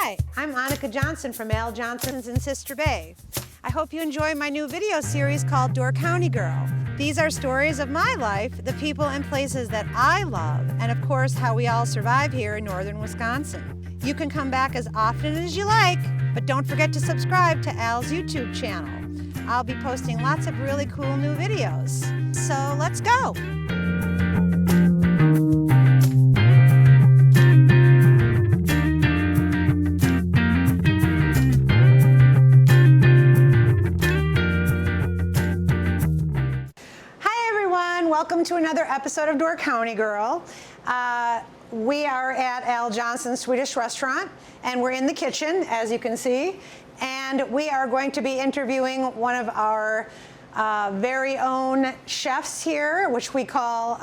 Hi, I'm Ingert Johnson from Al Johnson's in Sister Bay. I hope you enjoy my new video series called Door County Girl. These are stories of my life, the people and places that I love, and of course how we all survive here in northern Wisconsin. You can come back as often as you like, but don't forget to subscribe to Al's YouTube channel. I'll be posting lots of really cool new videos. So let's go! Welcome to another episode of Door County Girl. We are at Al Johnson's Swedish restaurant, and we're in the kitchen, as you can see. And we are going to be interviewing one of our very own chefs here, which we call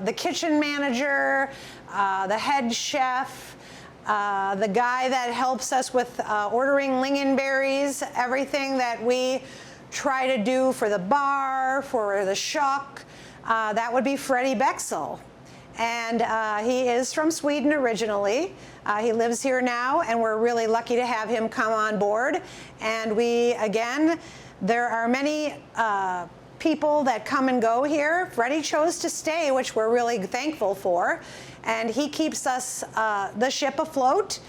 the kitchen manager, the head chef, the guy that helps us with ordering lingonberries, everything that we try to do for the bar, for the shuck. That would be Freddie Bexell, and he is from Sweden originally. He lives here now, and we're really lucky to have him come on board. And there are many people that come and go here. Freddie chose to stay, which we're really thankful for, and he keeps us the ship afloat.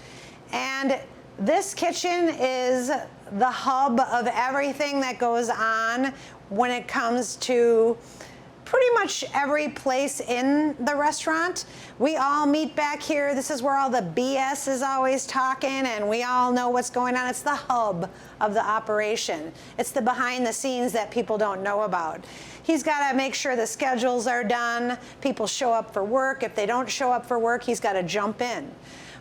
And this kitchen is the hub of everything that goes on when it comes to pretty much every place in the restaurant. We all meet back here. This is where all the BS is always talking, and we all know what's going on. It's the hub of the operation. It's the behind the scenes that people don't know about. He's got to make sure the schedules are done, people show up for work. If they don't show up for work, he's got to jump in.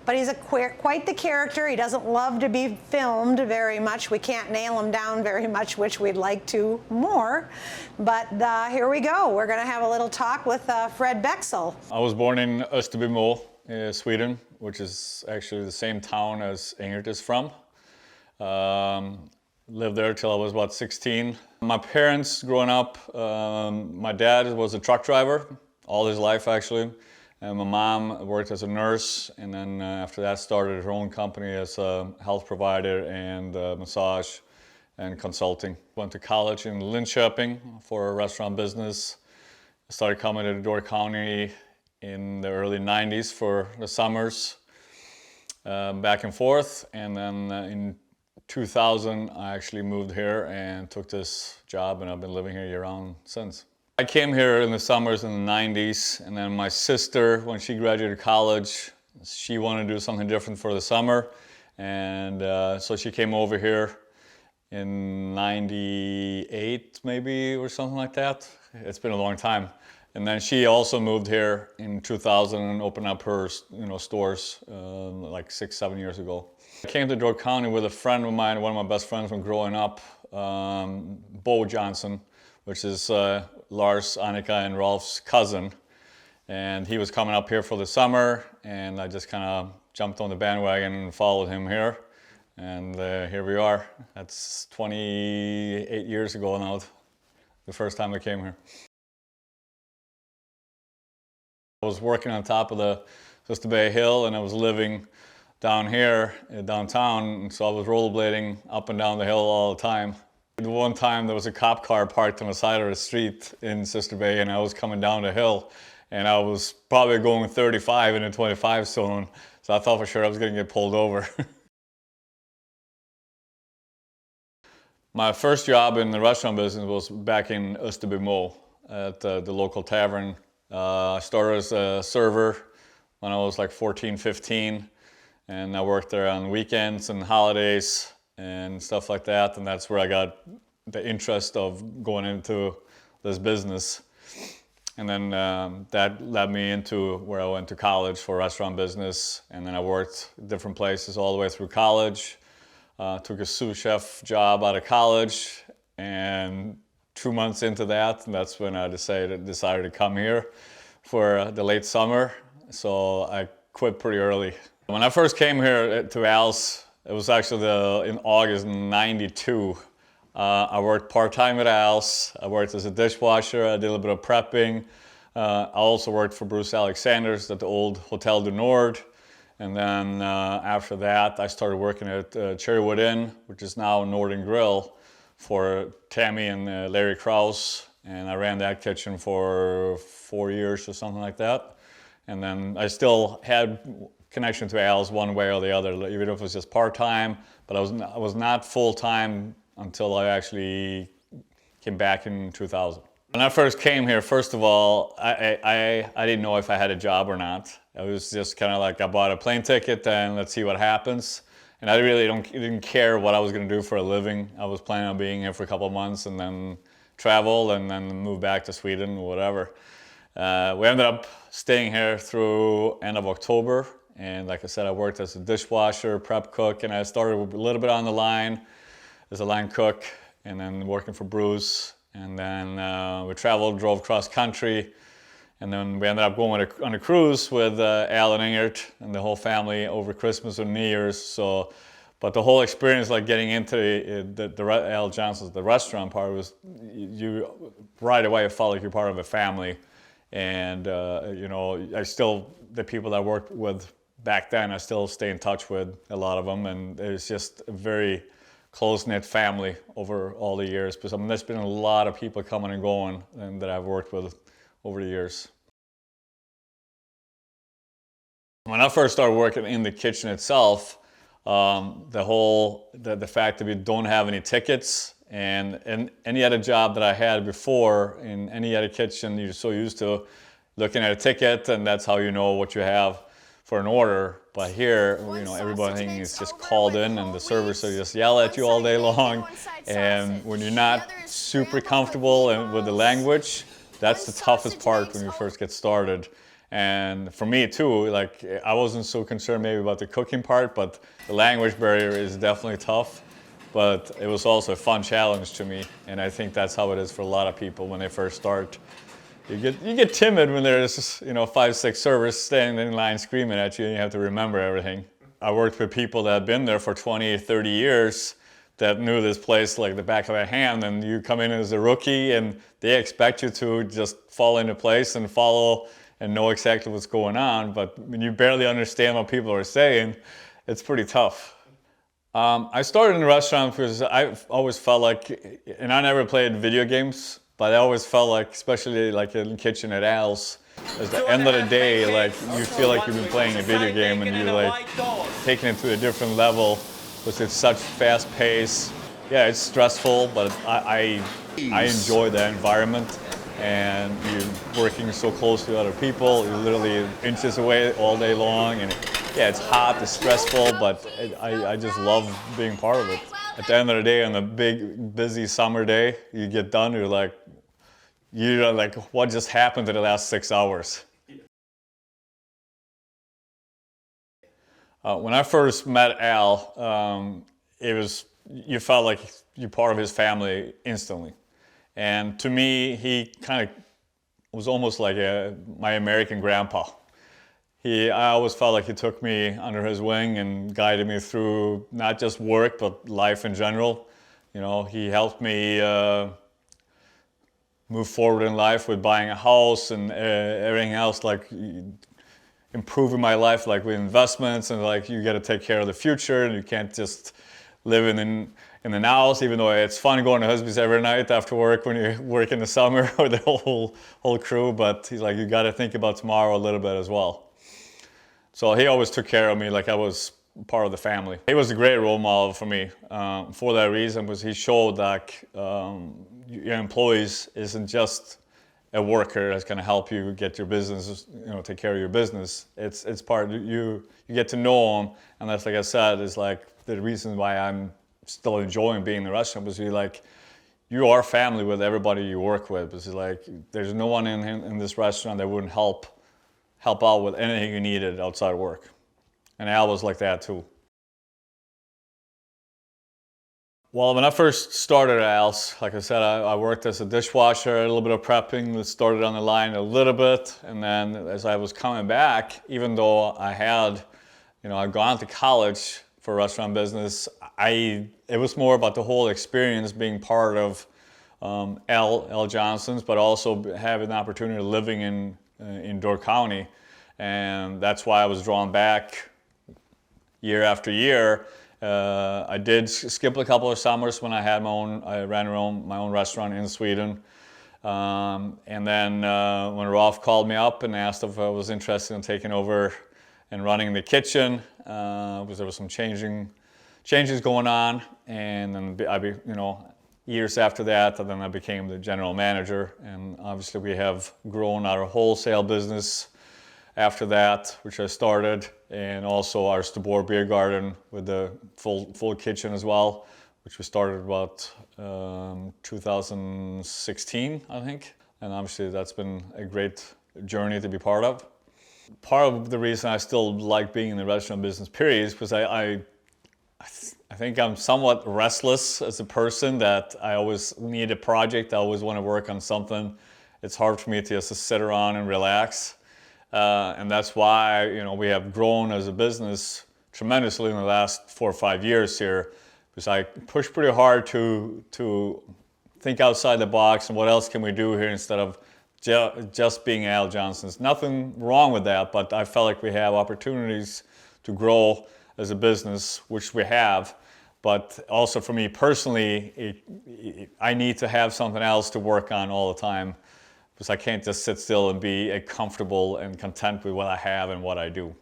But he's quite the character. He doesn't love to be filmed very much. We can't nail him down very much, which we'd like to more. But here we go. We're going to have a little talk with Fred Bexell. I was born in Stabbur, Sweden, which is actually the same town as Ingert is from. Lived there till I was about 16. My parents, growing up, my dad was a truck driver all his life, actually. And my mom worked as a nurse, and then after that started her own company as a health provider and massage and consulting. Went to college in Linköping for a restaurant business. Started coming to Door County in the early 90s for the summers, back and forth. And then in 2000, I actually moved here and took this job, and I've been living here year-round since. I came here in the summers in the 90s, and then my sister, when she graduated college, she wanted to do something different for the summer, and so she came over here in 98 maybe, or something like that. It's been a long time. And then she also moved here in 2000 and opened up her stores like 6-7 years ago. I came to Door County with a friend of mine, one of my best friends from growing up, Bo Johnson, which is Lars, Annika, and Rolf's cousin. And he was coming up here for the summer, and I just kind of jumped on the bandwagon and followed him here. And here we are. That's 28 years ago now, the first time I came here. I was working on top of the Sister Bay Hill, and I was living down here, downtown, and so I was rollerblading up and down the hill all the time. One time there was a cop car parked on the side of the street in Sister Bay, and I was coming down the hill, and I was probably going 35 in a 25 zone, so I thought for sure I was going to get pulled over. My first job in the restaurant business was back in Stabbur at the local tavern. I started as a server when I was like 14, 15, and I worked there on weekends and holidays and stuff like that, and that's where I got the interest of going into this business. And then that led me into where I went to college for restaurant business, and then I worked different places all the way through college. Took a sous chef job out of college, and 2 months into that, and that's when I decided to come here for the late summer. So I quit pretty early. When I first came here to Al's, it was actually in August '92. I worked part-time at Al's. I worked as a dishwasher. I did a little bit of prepping. I also worked for Bruce Alexander's at the old Hotel du Nord. And then after that, I started working at Cherrywood Inn, which is now Northern Grill, for Tammy and Larry Krause. And I ran that kitchen for 4 years or something like that. And then I still had connection to Al's one way or the other, even if it was just part-time, but I was not full-time until I actually came back in 2000. When I first came here, first of all, I didn't know if I had a job or not. It was just kind of like I bought a plane ticket and let's see what happens. And I really didn't care what I was going to do for a living. I was planning on being here for a couple of months and then travel and then move back to Sweden or whatever. We ended up staying here through end of October. And like I said, I worked as a dishwasher, prep cook, and I started a little bit on the line as a line cook and then working for Bruce. And then we traveled, drove cross country. And then we ended up going on a cruise with Al and Ingert and the whole family over Christmas and New Year's. So, but the whole experience, like getting into the Al Johnson's, the restaurant part, was you right away felt like you're part of a family. And you know, the people that I worked with back then, I still stay in touch with a lot of them, and it's just a very close-knit family over all the years. Because I mean, there's been a lot of people coming and going and that I've worked with over the years. When I first started working in the kitchen itself, the fact that we don't have any tickets, and any other job that I had before in any other kitchen, you're so used to looking at a ticket and that's how you know what you have for an order. But here, you know, everybody is just called in and the servers will just yell at you all day long. And when you're not super comfortable with the language, that's the toughest part when you first get started. And for me too, like I wasn't so concerned maybe about the cooking part, but the language barrier is definitely tough. But it was also a fun challenge to me, and I think that's how it is for a lot of people when they first start. You get timid when there's, you know, 5, 6 servers standing in line screaming at you and you have to remember everything. I worked with people that had been there for 20, 30 years that knew this place like the back of their hand, and you come in as a rookie and they expect you to just fall into place and follow and know exactly what's going on. But when you barely understand what people are saying, it's pretty tough. I started in the restaurant because I've always felt like, and I never played video games, but I always felt like, especially like in the kitchen at Al's, at the end of the day, like you feel like you've been playing a video game and you're like taking it to a different level because it's such fast pace. Yeah, it's stressful, but I enjoy that environment. And you're working so close to other people, you're literally inches away all day long, and yeah, it's hot, it's stressful, but I just love being part of it. At the end of the day, on a big, busy summer day, you get done, you're like, what just happened in the last 6 hours? When I first met Al, you felt like you're part of his family instantly. And to me, he kind of was almost like my American grandpa. I always felt like he took me under his wing and guided me through not just work, but life in general. You know, he helped me move forward in life with buying a house and everything else, like improving my life, like with investments, and like you got to take care of the future, and you can't just live in the now, even though it's fun going to Husby's every night after work when you work in the summer with the whole crew. But he's like, you got to think about tomorrow a little bit as well. So he always took care of me like I was part of the family. He was a great role model for me for that reason, because he showed that your employees isn't just a worker that's going to help you get your business, you know, take care of your business. It's part you get to know them, and that's, like I said, is like the reason why I'm still enjoying being in the restaurant, because you are family with everybody you work with. Because like there's no one in this restaurant that wouldn't help out with anything you needed outside of work. And Al was like that too. Well, when I first started at Al's, like I said, I worked as a dishwasher, a little bit of prepping, started on the line a little bit, and then as I was coming back, even though I'd gone to college for restaurant business, it was more about the whole experience being part of Al Johnson's, but also having the opportunity of living in Door County. And that's why I was drawn back year after year. I did skip a couple of summers when I ran my own restaurant in Sweden. And then when Rolf called me up and asked if I was interested in taking over and running the kitchen, because there was some changes going on, and then years after that, then I became the general manager, and obviously we have grown our wholesale business after that, which I started, and also our Stabbur Beer Garden with the full kitchen as well, which we started about 2016, I think. And obviously that's been a great journey to be part of. Part of the reason I still like being in the restaurant business, period, is because I think I'm somewhat restless as a person, that I always need a project. I always want to work on something. It's hard for me to just sit around and relax. And that's why, we have grown as a business tremendously in the last 4 or 5 years here, because I push pretty hard to think outside the box and what else can we do here instead of just being Al Johnson's. Nothing wrong with that, but I felt like we have opportunities to grow as a business, which we have. But also for me personally, I need to have something else to work on all the time, because I can't just sit still and be comfortable and content with what I have and what I do.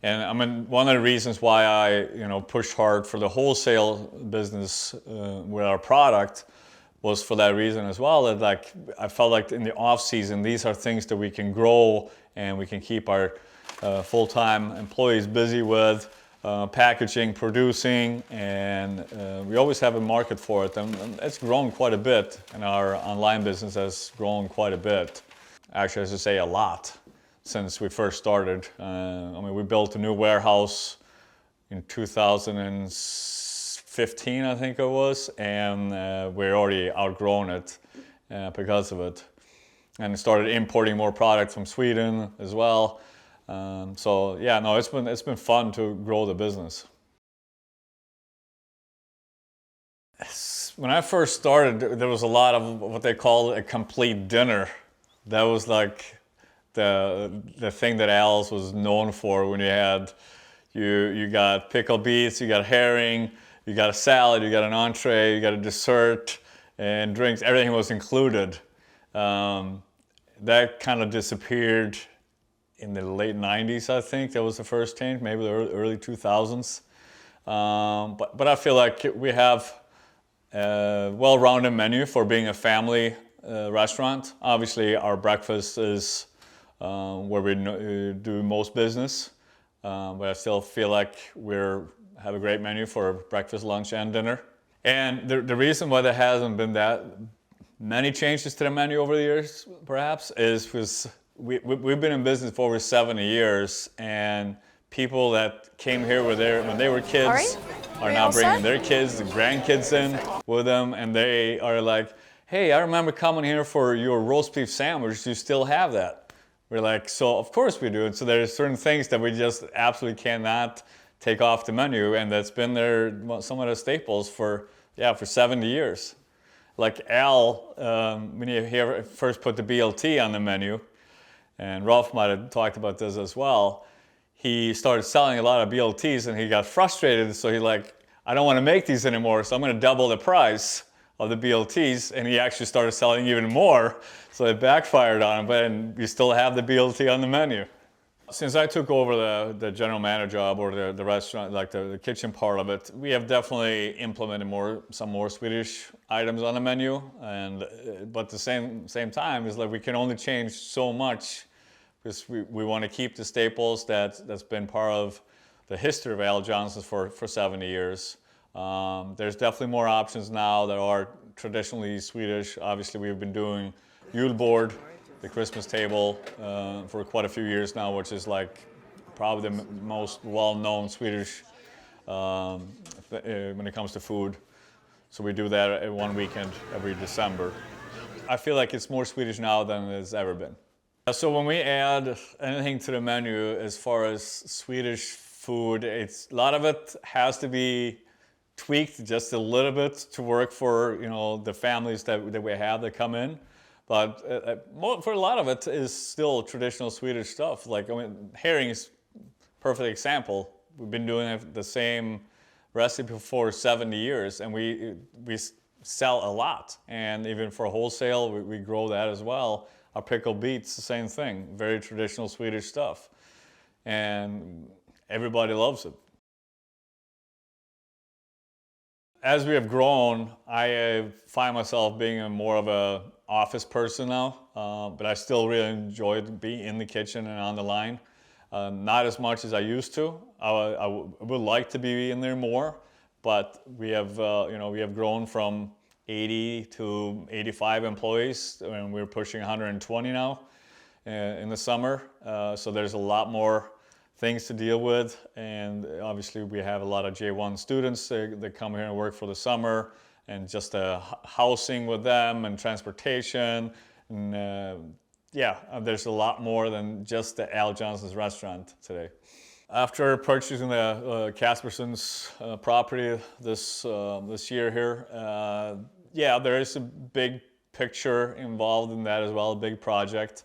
And one of the reasons why I pushed hard for the wholesale business with our product was for that reason as well, that I felt like in the off season, these are things that we can grow and we can keep our full-time employees busy with, packaging, producing, and we always have a market for it, and it's grown quite a bit, and our online business has grown quite a bit. Actually, I should say a lot since we first started. We built a new warehouse in 2015, I think it was, and we're already outgrown it because of it, and started importing more product from Sweden as well. So yeah, no, it's been fun to grow the business. When I first started, there was a lot of what they call a complete dinner. That was like the thing that Al's was known for. When you got pickled beets, you got herring, you got a salad, you got an entree, you got a dessert, and drinks. Everything was included. That kind of disappeared in the late 90s, I think. That was the first change, maybe the early 2000s. But I feel like we have a well-rounded menu for being a family restaurant. Obviously, our breakfast is where we do most business, but I still feel like we have a great menu for breakfast, lunch, and dinner. And the reason why there hasn't been that many changes to the menu over the years, perhaps, is because we've been in business for over 70 years, and people that came here when they were kids are now bringing their kids, the grandkids in with them, and they are like, hey, I remember coming here for your roast beef sandwich. Do you still have that? We're like, so of course we do. And so there's certain things that we just absolutely cannot take off the menu, and that's been there, some of the staples for 70 years. Like Al, when he first put the BLT on the menu, and Rolf might have talked about this as well, he started selling a lot of BLTs and he got frustrated, so he I don't want to make these anymore, so I'm going to double the price of the BLTs, and he actually started selling even more, so it backfired on him, but we still have the BLT on the menu. Since I took over the general manager job, or the restaurant, the kitchen part of it, we have definitely implemented some more Swedish items on the menu, but at the same time, it's we can only change so much, because we want to keep the staples that's been part of the history of Al Johnson's for 70 years. There's definitely more options now that are traditionally Swedish. Obviously, we've been doing julbord, the Christmas table, for quite a few years now, which is probably the most well-known Swedish when it comes to food. So we do that one weekend every December. I feel like it's more Swedish now than it's ever been. So when we add anything to the menu as far as Swedish food, a lot of it has to be tweaked just a little bit to work for the families that we have that come in. But for a lot of it is still traditional Swedish stuff. Herring is a perfect example. we've been doing the same recipe for 70 years, and we sell a lot. And even for wholesale, we grow that as well. Our pickled beets, the same thing, very traditional Swedish stuff. And everybody loves it. As we have grown, I find myself being more of an office person now, but I still really enjoy being in the kitchen and on the line. Not as much as I used to. I would like to be in there more, but we have, we have grown from 80 to 85 employees, and we're pushing 120 now in the summer. So there's a lot more things to deal with, and obviously we have a lot of J1 students that come here and work for the summer, and just housing with them and transportation, and there's a lot more than just the Al Johnson's restaurant today. After purchasing the Casperson's property this year here, there is a big picture involved in that as well, a big project.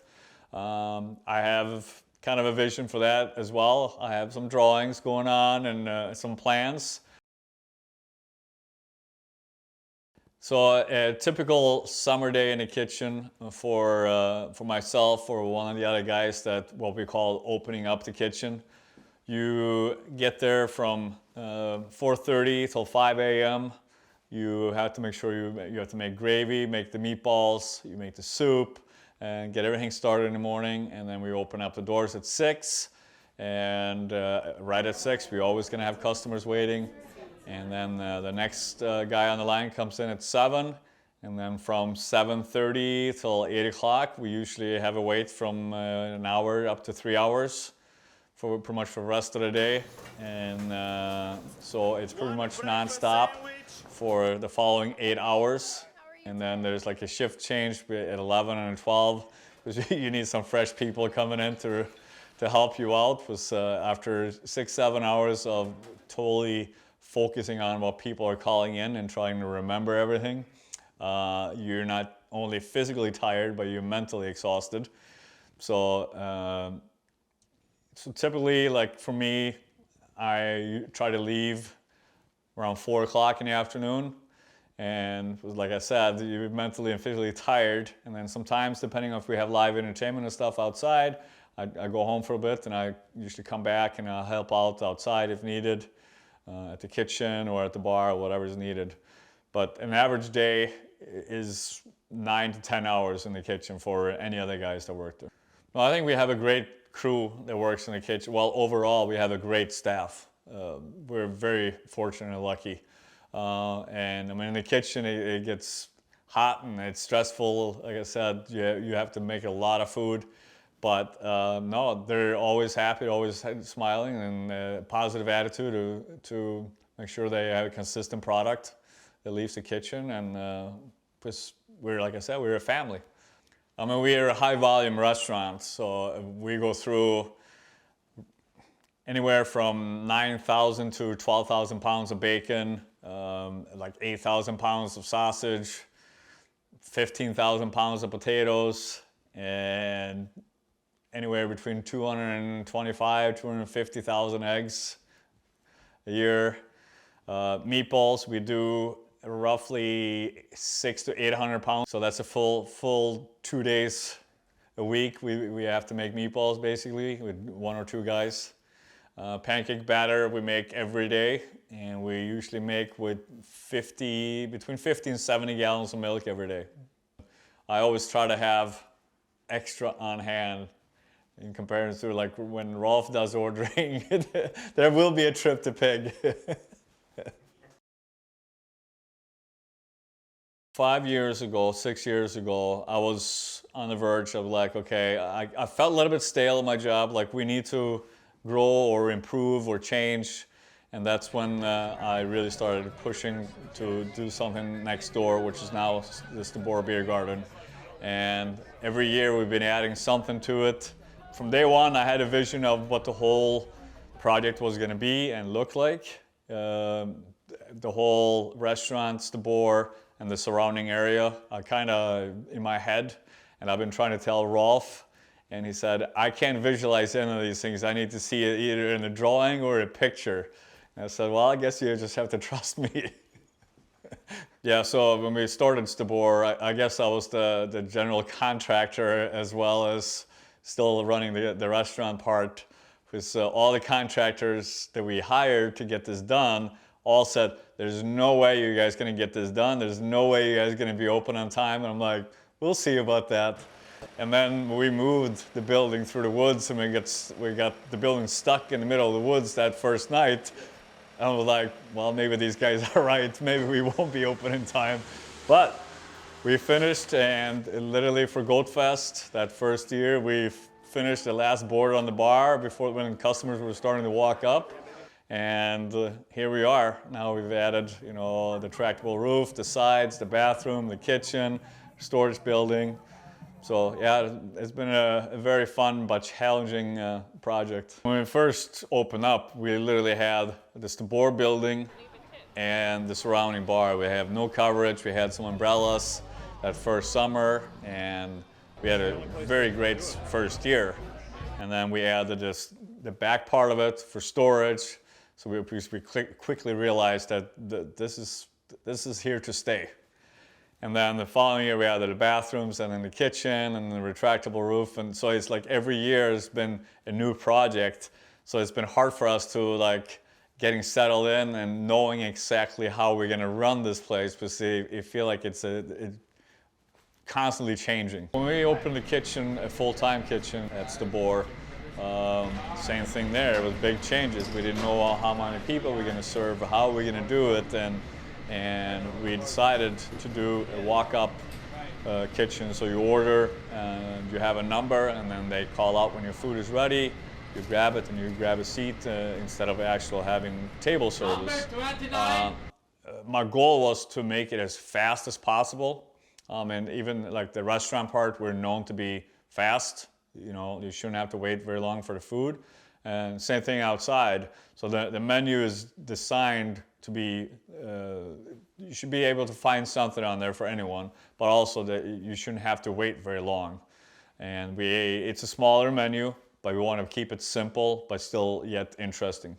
I have kind of a vision for that as well. I have some drawings going on and some plans. So a typical summer day in the kitchen for myself or one of the other guys, that what we call opening up the kitchen. You get there from 4:30 till 5 a.m. You have to make sure you have to make gravy, make the meatballs, you make the soup, and get everything started in the morning. And then we open up the doors at 6. And right at 6, we're always going to have customers waiting. And then the next guy on the line comes in at 7. And then from 7:30 till 8 o'clock, we usually have a wait from an hour up to 3 hours. For pretty much for the rest of the day, and so it's pretty much non-stop for the following 8 hours. And then there's like a shift change at 11 and 12, because you need some fresh people coming in to help you out. Because after 6-7 hours of totally focusing on what people are calling in and trying to remember everything, you're not only physically tired, but you're mentally exhausted. So typically, like for me, I try to leave around 4 o'clock in the afternoon. And like I said, you're mentally and physically tired. And then sometimes, depending on if we have live entertainment and stuff outside, I go home for a bit, and I usually come back and I'll help out outside if needed, at the kitchen or at the bar, or whatever is needed. But an average day is 9 to 10 hours in the kitchen for any other guys that work there. Well, I think we have a great crew that works in the kitchen. Well, overall, we have a great staff. We're very fortunate and lucky. And I mean, in the kitchen, it gets hot and it's stressful. Like I said, you have to make a lot of food. But no, they're always happy, always smiling, and a positive attitude to make sure they have a consistent product that leaves the kitchen. And we're, like I said, we're a family. I mean, we are a high volume restaurant, so we go through anywhere from 9,000 to 12,000 pounds of bacon, like 8,000 pounds of sausage, 15,000 pounds of potatoes, and anywhere between 225, 250,000 eggs a year. Meatballs, we do roughly 600 to 800 pounds. So that's a full 2 days a week. We have to make meatballs basically with 1 or 2 guys. Pancake batter we make every day, and we usually make with between 50 and 70 gallons of milk every day. I always try to have extra on hand in comparison to like when Rolf does ordering. There will be a trip to Pig. 5 years ago, 6 years ago, I was on the verge of like, okay, I felt a little bit stale in my job, like we need to grow or improve or change. And that's when I really started pushing to do something next door, which is now the Stabbur Beer Garden. And every year we've been adding something to it. From day one, I had a vision of what the whole project was going to be and look like. The whole restaurant, Stabbur, and the surrounding area are kind of in my head, and I've been trying to tell Rolf And he said, I can't visualize any of these things. I need to see it either in a drawing or a picture. And I said, well, I guess you just have to trust me. Yeah, so when we started Stabbur, I guess I was the general contractor as well as still running the restaurant part. Because all the contractors that we hired to get this done all said, there's no way you guys going to get this done. There's no way you guys are going to be open on time. And I'm like, we'll see about that. And then we moved the building through the woods, and we got the building stuck in the middle of the woods that first night. And I was like, well, maybe these guys are right. Maybe we won't be open in time. But we finished, and literally for Goat Fest that first year, we finished the last board on the bar before when customers were starting to walk up. And here we are. Now we've added, you know, the retractable roof, the sides, the bathroom, the kitchen, storage building. So yeah, it's been a very fun but challenging project. When we first opened up, we literally had the Stabbur building and the surrounding bar. We have no coverage. We had some umbrellas that first summer, and we had a very great first year. And then we added the back part of it for storage. So we quickly realized that this is here to stay. And then the following year we added the bathrooms and then the kitchen and the retractable roof. And so it's like every year has been a new project. So it's been hard for us to like getting settled in and knowing exactly how we're gonna run this place, because you feel like it's constantly changing. When we opened the kitchen, a full-time kitchen at Stabbur, same thing there. It was big changes. We didn't know how many people we're gonna serve, how we're gonna do it, and we decided to do a walk-up kitchen. So you order and you have a number, and then they call out when your food is ready. You grab it and you grab a seat instead of actual having table service. My goal was to make it as fast as possible. And even like the restaurant part, we're known to be fast. You know, you shouldn't have to wait very long for the food. And same thing outside. So the menu is designed to be, you should be able to find something on there for anyone, but also that you shouldn't have to wait very long. And it's a smaller menu, but we want to keep it simple, but still yet interesting.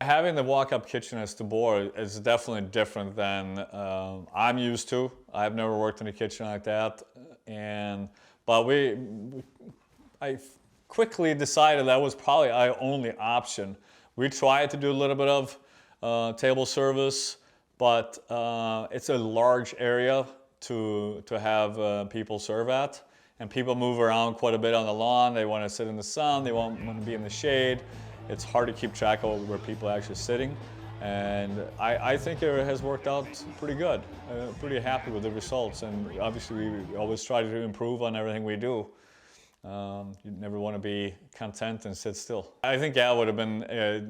Having the walk-up kitchen at Stabbur is definitely different than I'm used to. I've never worked in a kitchen like that. But I quickly decided that was probably our only option. We tried to do a little bit of table service, but it's a large area to have people serve at. And people move around quite a bit on the lawn. They want to sit in the sun, they want to be in the shade. It's hard to keep track of where people are actually sitting. And I think it has worked out pretty good. Pretty happy with the results. And obviously we always try to improve on everything we do. You never want to be content and sit still. I think Al would have been,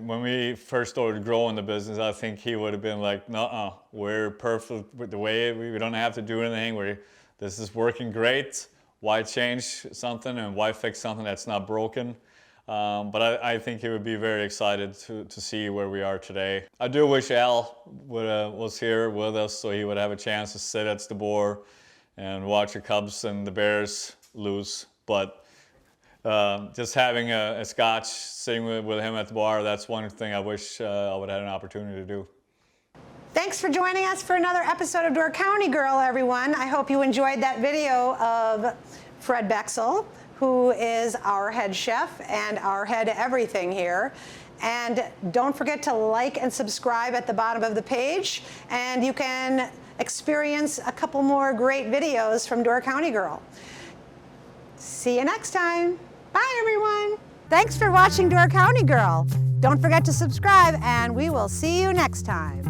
when we first started growing the business, I think he would have been like, nuh-uh, we're perfect with the way, we don't have to do anything. This is working great. Why change something and why fix something that's not broken? But I think he would be very excited to see where we are today. I do wish Al was here with us so he would have a chance to sit at Stabbur and watch the Cubs and the Bears lose. But just having a scotch, sitting with him at the bar, that's one thing I wish I would have had an opportunity to do. Thanks for joining us for another episode of Door County Girl, everyone. I hope you enjoyed that video of Fred Bexell, who is our head chef and our head everything here. And don't forget to like and subscribe at the bottom of the page, and you can experience a couple more great videos from Door County Girl. See you next time. Bye, everyone. Thanks for watching Door County Girl. Don't forget to subscribe, and we will see you next time.